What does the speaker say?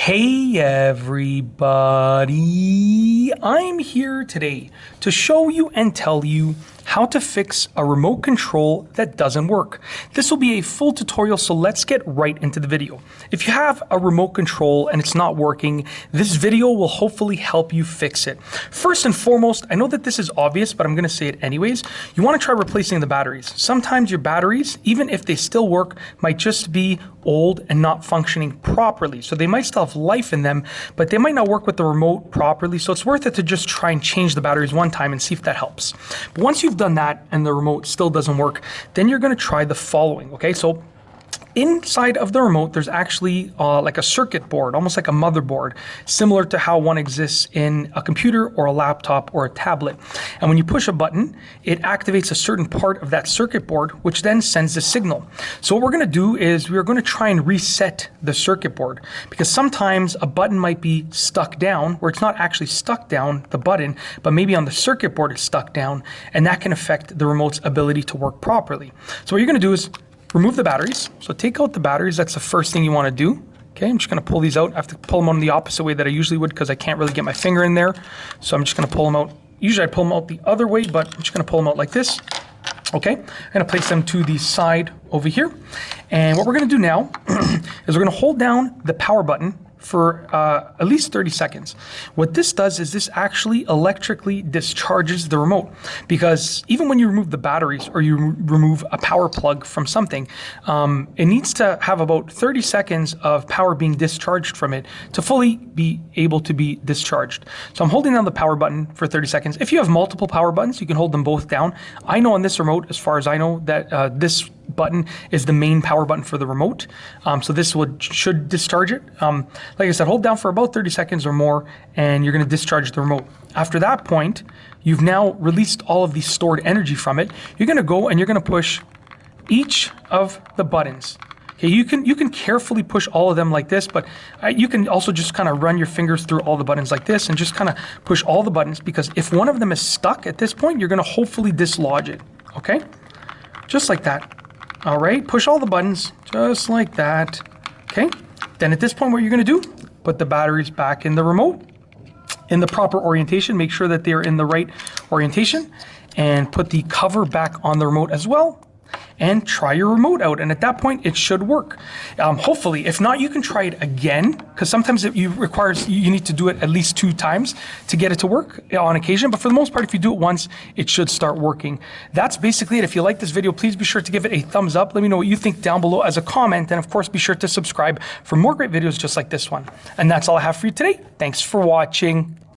Hey everybody, I'm here today to show you and tell you how to fix a remote control that doesn't work. This will be a full tutorial, so let's get right into the video. If you have a remote control and it's not working, this video will hopefully help you fix it. First and foremost, I know that this is obvious, but I'm gonna say it anyways. You wanna try replacing the batteries. Sometimes your batteries, even if they still work, might just be old and not functioning properly. So they might still have life in them, but they might not work with the remote properly. So it's worth it to just try and change the batteries one time and see if that helps. But once you've done that and the remote still doesn't work, then you're gonna try the following, okay? So inside of the remote, there's actually like a circuit board, almost like a motherboard, similar to how one exists in a computer or a laptop or a tablet. And when you push a button, it activates a certain part of that circuit board, which then sends a signal. So what we're gonna do is we're gonna try and reset the circuit board, because sometimes a button might be stuck down, where it's not actually stuck down, the button, but maybe on the circuit board it's stuck down, and that can affect the remote's ability to work properly. So what you're gonna do is remove the batteries. So take out the batteries. That's the first thing you want to do. Okay, I'm just going to pull these out. I have to pull them out in the opposite way that I usually would because I can't really get my finger in there. So I'm just going to pull them out. Usually I pull them out the other way, but I'm just going to pull them out like this. Okay, I'm going to place them to the side over here. And what we're going to do now is we're going to hold down the power button for at least 30 seconds. What this does is this actually electrically discharges the remote, because even when you remove the batteries or you remove a power plug from something, it needs to have about 30 seconds of power being discharged from it to fully be able to be discharged. So I'm holding down the power button for 30 seconds. If you have multiple power buttons, you can hold them both down. I know on this remote, as far as I know, that this button is the main power button for the remote. So this should discharge it. Like I said, hold down for about 30 seconds or more, and you're gonna discharge the remote. After that point, you've now released all of the stored energy from it. You're gonna go and you're gonna push each of the buttons. Okay, you can carefully push all of them like this, but you can also just kind of run your fingers through all the buttons like this and just kind of push all the buttons, because if one of them is stuck at this point, you're gonna hopefully dislodge it, okay? Just like that. All right, push all the buttons, just like that, okay? Then at this point, what you're gonna do, put the batteries back in the remote, in the proper orientation, make sure that they're in the right orientation, and put the cover back on the remote as well, and try your remote out. And at that point, it should work. Hopefully, if not, you can try it again, because sometimes you need to do it at least 2 times to get it to work on occasion. But for the most part, if you do it once, it should start working. That's basically it. If you like this video, please be sure to give it a thumbs up. Let me know what you think down below as a comment. And of course, be sure to subscribe for more great videos just like this one. And that's all I have for you today. Thanks for watching.